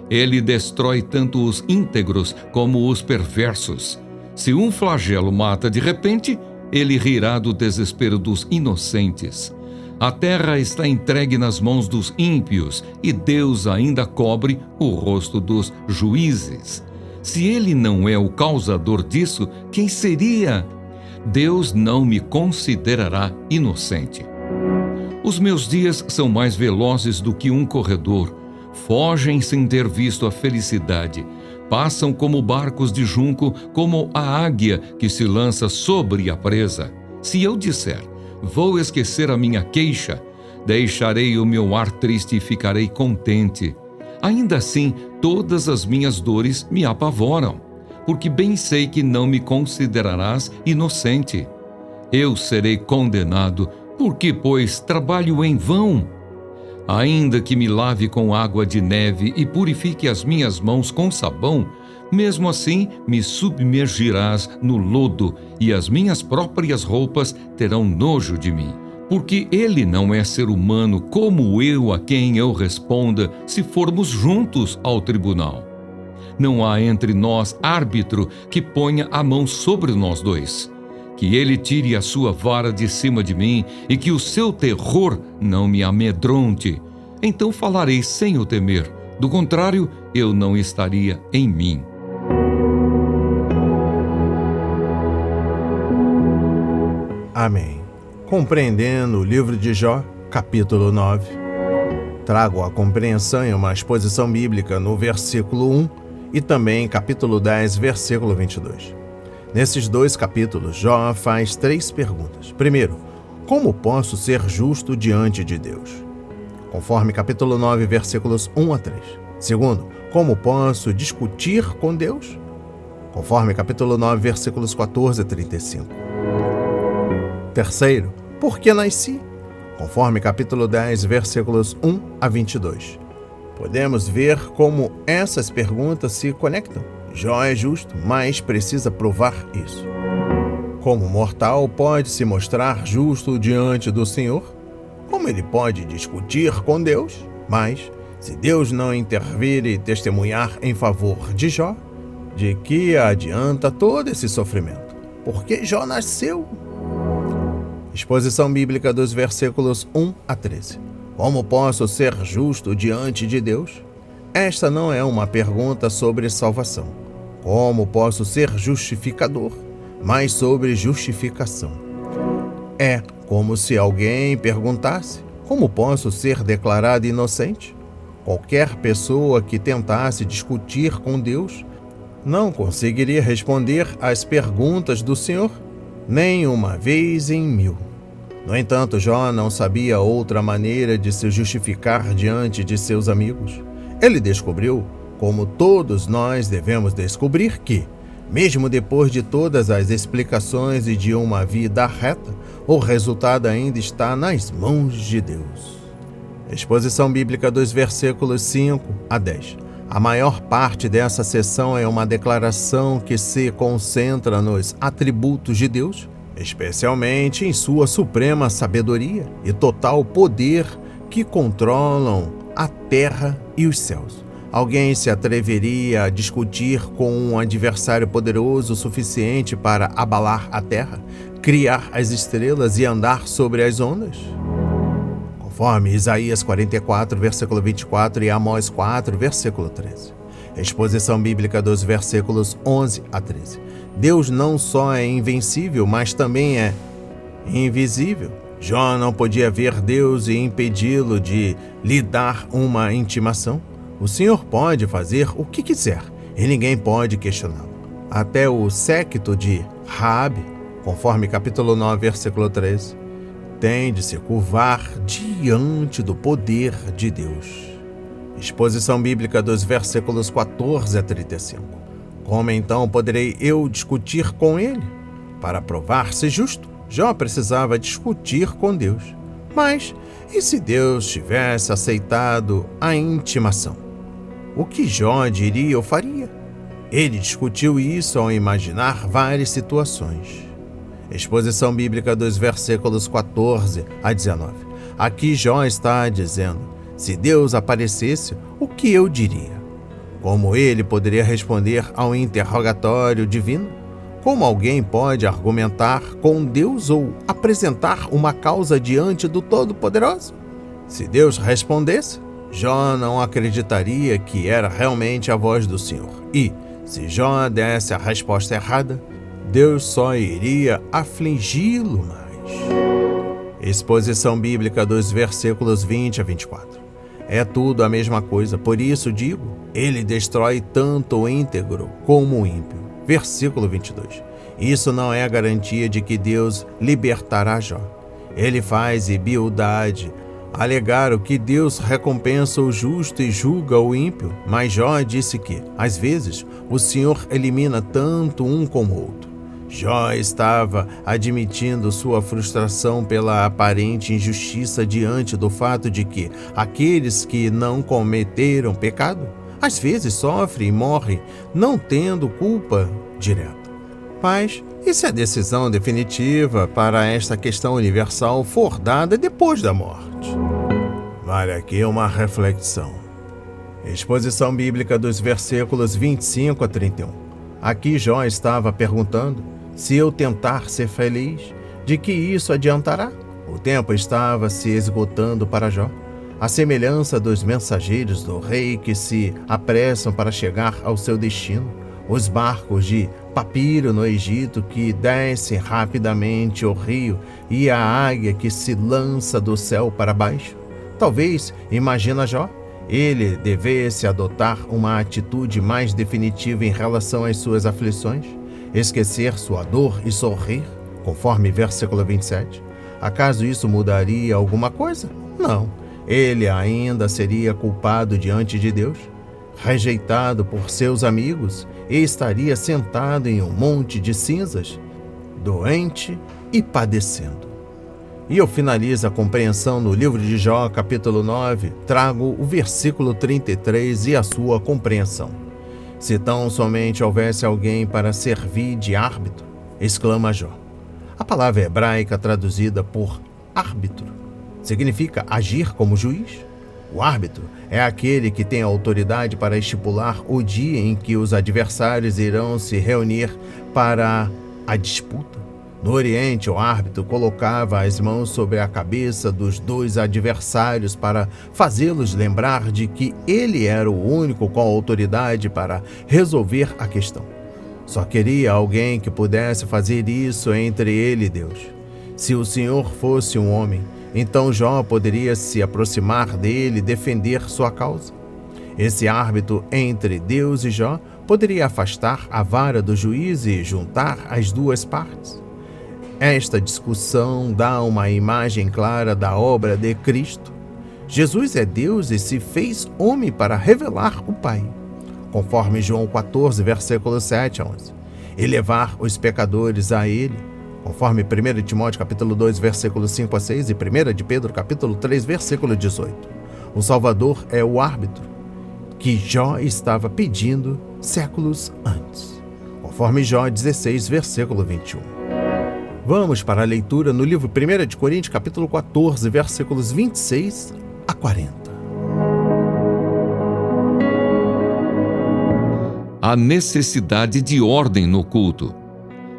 ele destrói tanto os íntegros como os perversos. Se um flagelo mata de repente, ele rirá do desespero dos inocentes. A terra está entregue nas mãos dos ímpios e Deus ainda cobre o rosto dos juízes. Se ele não é o causador disso, quem seria? Deus não me considerará inocente. Os meus dias são mais velozes do que um corredor. Fogem sem ter visto a felicidade. Passam como barcos de junco, como a águia que se lança sobre a presa. Se eu disser: vou esquecer a minha queixa, deixarei o meu ar triste e ficarei contente. Ainda assim, todas as minhas dores me apavoram, porque bem sei que não me considerarás inocente. Eu serei condenado, porque, pois, trabalho em vão. Ainda que me lave com água de neve e purifique as minhas mãos com sabão, mesmo assim me submergirás no lodo e as minhas próprias roupas terão nojo de mim. Porque ele não é ser humano como eu a quem eu responda se formos juntos ao tribunal. Não há entre nós árbitro que ponha a mão sobre nós dois. Que ele tire a sua vara de cima de mim e que o seu terror não me amedronte. Então falarei sem o temer. Do contrário, eu não estaria em mim. Amém. Compreendendo o livro de Jó, capítulo 9. Trago a compreensão em uma exposição bíblica no versículo 1 e também capítulo 10, versículo 22. Nesses dois capítulos, Jó faz 3 perguntas. Primeiro, como posso ser justo diante de Deus? Conforme capítulo 9, versículos 1 a 3. Segundo, como posso discutir com Deus? Conforme capítulo 9, versículos 14 a 35. Terceiro, por que nasci? Conforme capítulo 10, versículos 1 a 22. Podemos ver como essas perguntas se conectam. Jó é justo, mas precisa provar isso. Como mortal, pode se mostrar justo diante do Senhor? Como ele pode discutir com Deus? Mas, se Deus não intervir e testemunhar em favor de Jó, de que adianta todo esse sofrimento? Porque Jó nasceu. Exposição bíblica dos versículos 1 a 13. Como posso ser justo diante de Deus? Esta não é uma pergunta sobre salvação. Como posso ser justificador? Mas sobre justificação. É como se alguém perguntasse: como posso ser declarado inocente? Qualquer pessoa que tentasse discutir com Deus não conseguiria responder às perguntas do Senhor, nem uma vez em 1000. No entanto, Jó não sabia outra maneira de se justificar diante de seus amigos. Ele descobriu, como todos nós devemos descobrir, que, mesmo depois de todas as explicações e de uma vida reta, o resultado ainda está nas mãos de Deus. Exposição bíblica dos versículos 5 a 10. A maior parte dessa seção é uma declaração que se concentra nos atributos de Deus, especialmente em sua suprema sabedoria e total poder que controlam a terra e os céus. Alguém se atreveria a discutir com um adversário poderoso o suficiente para abalar a terra, criar as estrelas e andar sobre as ondas? Conforme Isaías 44, versículo 24 e Amós 4, versículo 13. Exposição bíblica dos versículos 11 a 13. Deus não só é invencível, mas também é invisível. Jó não podia ver Deus e impedi-lo de lhe dar uma intimação. O Senhor pode fazer o que quiser e ninguém pode questioná-lo. Até o séquito de Raabe, conforme capítulo 9, versículo 13, tem de se curvar diante do poder de Deus. Exposição bíblica dos versículos 14 a 35. Como então poderei eu discutir com ele? Para provar-se justo, Jó precisava discutir com Deus. Mas, e se Deus tivesse aceitado a intimação? O que Jó diria ou faria? Ele discutiu isso ao imaginar várias situações. Exposição bíblica dos versículos 14 a 19. Aqui Jó está dizendo: se Deus aparecesse, o que eu diria? Como ele poderia responder ao interrogatório divino? Como alguém pode argumentar com Deus ou apresentar uma causa diante do Todo-Poderoso? Se Deus respondesse, Jó não acreditaria que era realmente a voz do Senhor. E, se Jó desse a resposta errada, Deus só iria afligi-lo mais. Exposição bíblica dos versículos 20 a 24. É tudo a mesma coisa, por isso digo, ele destrói tanto o íntegro como o ímpio. Versículo 22. Isso não é a garantia de que Deus libertará Jó. Ele faz Bildade alegaram que Deus recompensa o justo e julga o ímpio, mas Jó disse que, às vezes, o Senhor elimina tanto um como o outro. Jó estava admitindo sua frustração pela aparente injustiça diante do fato de que aqueles que não cometeram pecado, às vezes sofrem e morrem, não tendo culpa direta. Mas, e se a decisão definitiva para esta questão universal for dada depois da morte? Vale aqui uma reflexão. Exposição bíblica dos versículos 25 a 31. Aqui Jó estava perguntando: se eu tentar ser feliz, de que isso adiantará? O tempo estava se esgotando para Jó. A semelhança dos mensageiros do rei que se apressam para chegar ao seu destino, os barcos de papiro no Egito que descem rapidamente o rio e a águia que se lança do céu para baixo. Talvez, imagina Jó, ele devesse adotar uma atitude mais definitiva em relação às suas aflições, esquecer sua dor e sorrir, conforme versículo 27. Acaso isso mudaria alguma coisa? Não. Ele ainda seria culpado diante de Deus, rejeitado por seus amigos e estaria sentado em um monte de cinzas, doente e padecendo. E eu finalizo a compreensão no livro de Jó, capítulo 9, trago o versículo 33 e a sua compreensão. Se tão somente houvesse alguém para servir de árbitro, exclama Jó. A palavra hebraica traduzida por árbitro significa agir como juiz. O árbitro é aquele que tem autoridade para estipular o dia em que os adversários irão se reunir para a disputa. No Oriente, o árbitro colocava as mãos sobre a cabeça dos dois adversários para fazê-los lembrar de que ele era o único com autoridade para resolver a questão. Só queria alguém que pudesse fazer isso entre ele e Deus. Se o Senhor fosse um homem, então Jó poderia se aproximar dele e defender sua causa. Esse árbitro entre Deus e Jó poderia afastar a vara do juiz e juntar as duas partes. Esta discussão dá uma imagem clara da obra de Cristo. Jesus é Deus e se fez homem para revelar o Pai, conforme João 14, versículos 7 a 11, e levar os pecadores a Ele, conforme 1 Timóteo capítulo 2, versículos 5 a 6 e 1 de Pedro capítulo 3, versículo 18. O Salvador é o árbitro que Jó estava pedindo séculos antes, conforme Jó 16, versículo 21. Vamos para a leitura no livro 1 de Coríntios, capítulo 14, versículos 26 a 40. A necessidade de ordem no culto.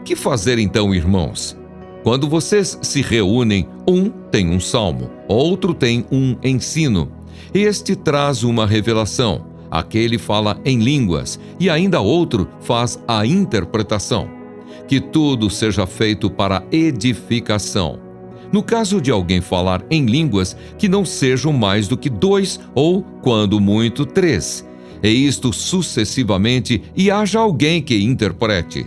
Que fazer então, irmãos? Quando vocês se reúnem, um tem um salmo, outro tem um ensino. Este traz uma revelação, aquele fala em línguas, e ainda outro faz a interpretação. Que tudo seja feito para edificação. No caso de alguém falar em línguas, que não sejam mais do que 2 ou, quando muito, 3. E isto sucessivamente, e haja alguém que interprete.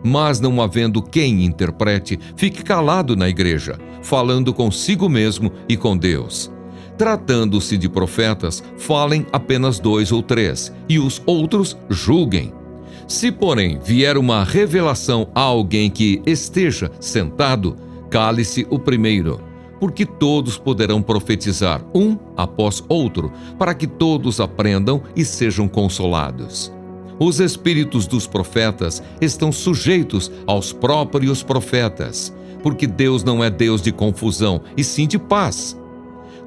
Mas não havendo quem interprete, fique calado na igreja, falando consigo mesmo e com Deus. Tratando-se de profetas, falem apenas 2 ou 3, e os outros julguem. Se, porém, vier uma revelação a alguém que esteja sentado, cale-se o primeiro, porque todos poderão profetizar, um após outro, para que todos aprendam e sejam consolados. Os espíritos dos profetas estão sujeitos aos próprios profetas, porque Deus não é Deus de confusão, e sim de paz.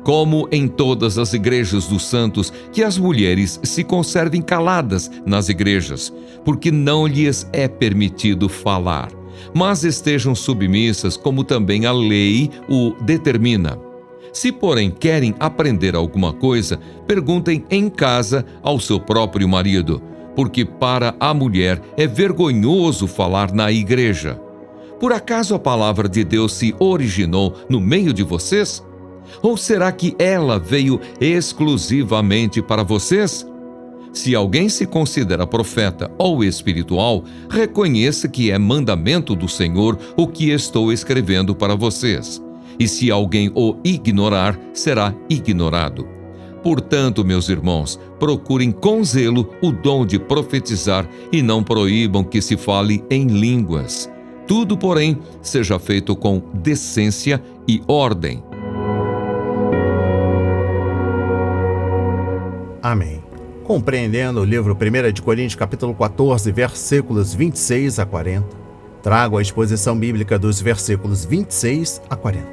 como em todas as igrejas dos santos, que as mulheres se conservem caladas nas igrejas, porque não lhes é permitido falar, mas estejam submissas, como também a lei o determina. Se, porém, querem aprender alguma coisa, perguntem em casa ao seu próprio marido, porque para a mulher é vergonhoso falar na igreja. Por acaso a palavra de Deus se originou no meio de vocês? Ou será que ela veio exclusivamente para vocês? Se alguém se considera profeta ou espiritual, reconheça que é mandamento do Senhor o que estou escrevendo para vocês. E se alguém o ignorar, será ignorado. Portanto, meus irmãos, procurem com zelo o dom de profetizar e não proíbam que se fale em línguas. Tudo, porém, seja feito com decência e ordem. Amém. Compreendendo o livro 1 de Coríntios, capítulo 14, versículos 26 a 40, trago a exposição bíblica dos versículos 26 a 40.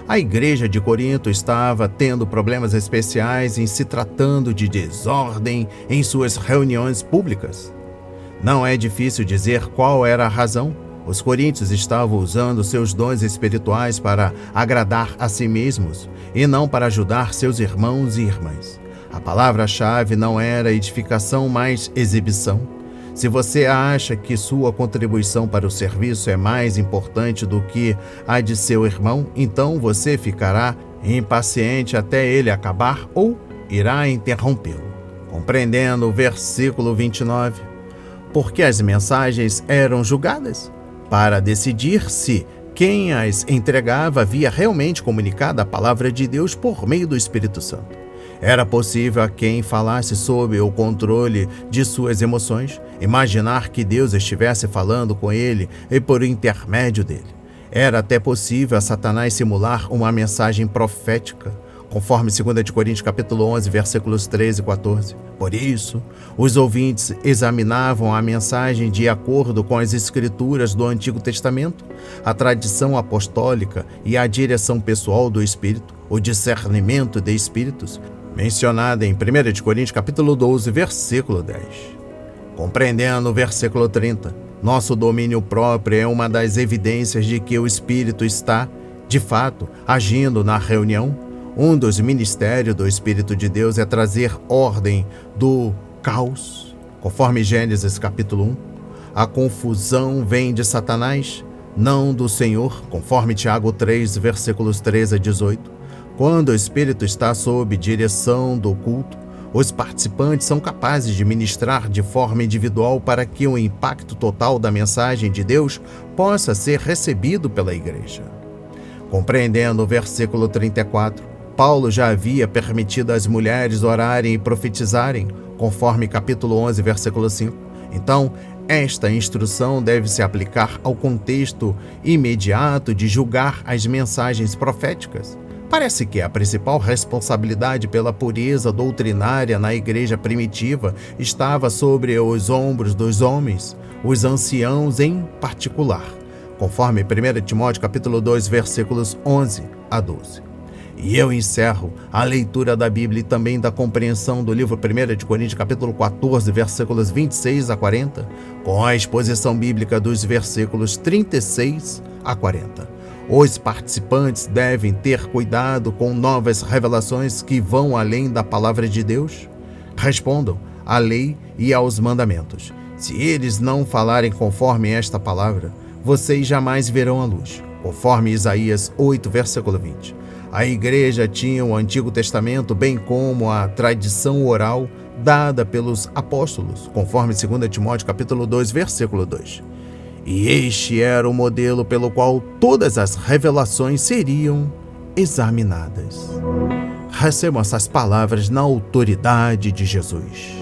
A igreja de Corinto estava tendo problemas especiais em se tratando de desordem em suas reuniões públicas. Não é difícil dizer qual era a razão. Os coríntios estavam usando seus dons espirituais para agradar a si mesmos e não para ajudar seus irmãos e irmãs. A palavra-chave não era edificação, mas exibição. Se você acha que sua contribuição para o serviço é mais importante do que a de seu irmão, então você ficará impaciente até ele acabar ou irá interrompê-lo. Compreendendo o versículo 29, porque as mensagens eram julgadas para decidir se quem as entregava havia realmente comunicado a palavra de Deus por meio do Espírito Santo. Era possível a quem falasse sob o controle de suas emoções, imaginar que Deus estivesse falando com ele e por intermédio dele. Era até possível a Satanás simular uma mensagem profética, conforme 2 Coríntios capítulo 11, versículos 13 e 14. Por isso, os ouvintes examinavam a mensagem de acordo com as escrituras do Antigo Testamento, a tradição apostólica e a direção pessoal do Espírito, o discernimento de espíritos, mencionada em 1 de Coríntios capítulo 12, versículo 10. Compreendendo o versículo 30, nosso domínio próprio é uma das evidências de que o Espírito está, de fato, agindo na reunião. Um dos ministérios do Espírito de Deus é trazer ordem do caos, conforme Gênesis capítulo 1. A confusão vem de Satanás, não do Senhor, conforme Tiago 3, versículos 13 a 18. Quando o Espírito está sob direção do culto, os participantes são capazes de ministrar de forma individual para que o impacto total da mensagem de Deus possa ser recebido pela igreja. Compreendendo o versículo 34, Paulo já havia permitido às mulheres orarem e profetizarem, conforme capítulo 11, versículo 5. Então, esta instrução deve se aplicar ao contexto imediato de julgar as mensagens proféticas. Parece que a principal responsabilidade pela pureza doutrinária na igreja primitiva estava sobre os ombros dos homens, os anciãos em particular, conforme 1 Timóteo capítulo 2, versículos 11 a 12. E eu encerro a leitura da Bíblia e também da compreensão do livro 1 de Coríntios capítulo 14, versículos 26 a 40, com a exposição bíblica dos versículos 36 a 40. Os participantes devem ter cuidado com novas revelações que vão além da palavra de Deus. Respondam à lei e aos mandamentos. Se eles não falarem conforme esta palavra, vocês jamais verão a luz, conforme Isaías 8, versículo 20. A igreja tinha o Antigo Testamento, bem como a tradição oral dada pelos apóstolos, conforme 2 Timóteo capítulo 2, versículo 2. E este era o modelo pelo qual todas as revelações seriam examinadas. Recebam essas palavras na autoridade de Jesus.